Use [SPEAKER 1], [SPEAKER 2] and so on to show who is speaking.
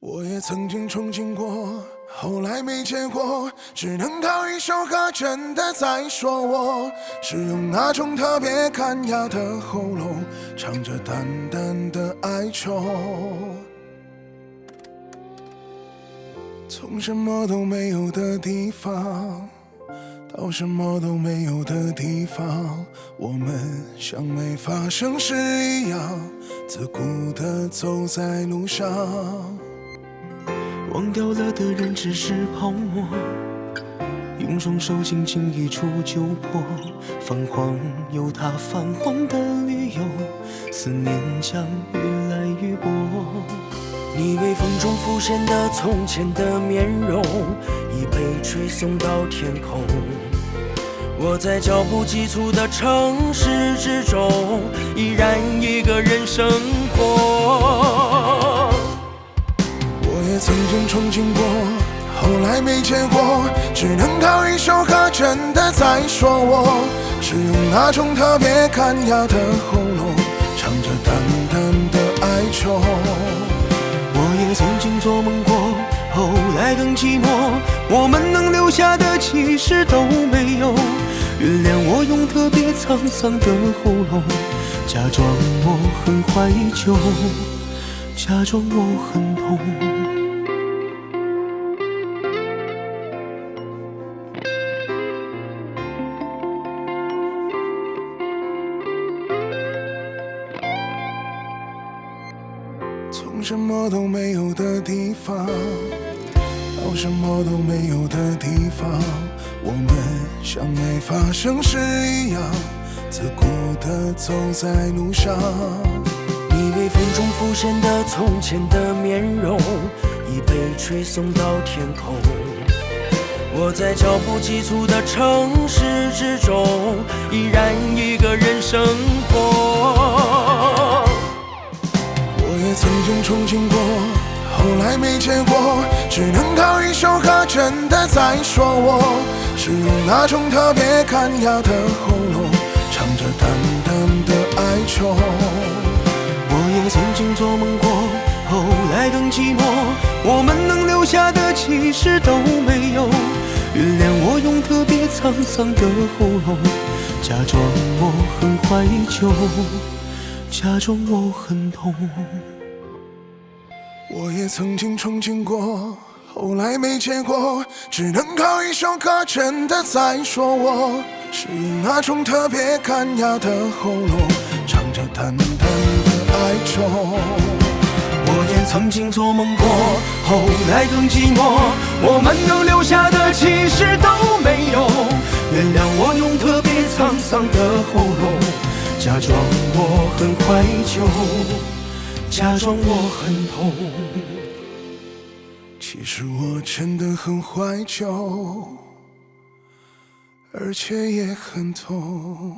[SPEAKER 1] 我也曾经憧憬过，后来没结果，只能靠一首歌真的在说我，是用那种特别干哑的喉咙，唱着淡淡的哀愁。从什么都没有的地方到什么都没有的地方，我们像没发生事一样，自顾地走在路上。
[SPEAKER 2] 忘掉了的人只是泡沫，用双手轻轻一触就破。泛黄有它泛黄的理由，思念将越来越薄。你微风中浮现的从前的面容，已被吹送到天空。我在脚步急促的城市之中，依然一个人生活。
[SPEAKER 1] 我也曾经憧憬过，后来没结果，只能靠一首歌真的在说我，是用那种特别干哑的喉咙，唱着淡淡的哀愁。
[SPEAKER 2] 我也曾经做梦过，后来更寂寞，我们能留下的其实都没有。原谅我用特别沧桑的喉咙，假装我很怀旧，假装我很痛。
[SPEAKER 1] 从什么都没有的地方到什么都没有的地方，我们像没发生事一样，自顾地走在路上。
[SPEAKER 2] 你微风中浮现的从前的面容，已被吹送到天空。我在脚步急促的城市之中，依然一个人生活。
[SPEAKER 1] 我也曾经憧憬过，后来没结果，只能靠一首歌真的在说我，是用那种特别干哑的喉咙，唱着淡淡的哀愁。
[SPEAKER 2] 我也曾经做梦过，后来更寂寞，我们能留下的其实都没有。原谅我用特别沧桑的喉咙，假装我很怀旧，假装我很痛。
[SPEAKER 1] 我也曾经憧憬过，后来没结果，只能靠一首歌真的在说我，是用那种特别干哑的喉咙，唱着淡淡的哀愁。
[SPEAKER 2] 我也曾经做梦过，后来更寂寞，我们能留下的其实都没有。原谅我用特别沧桑的喉咙，假装我很怀旧，假装我很痛。
[SPEAKER 1] 其实我真的很怀旧，而且也很痛。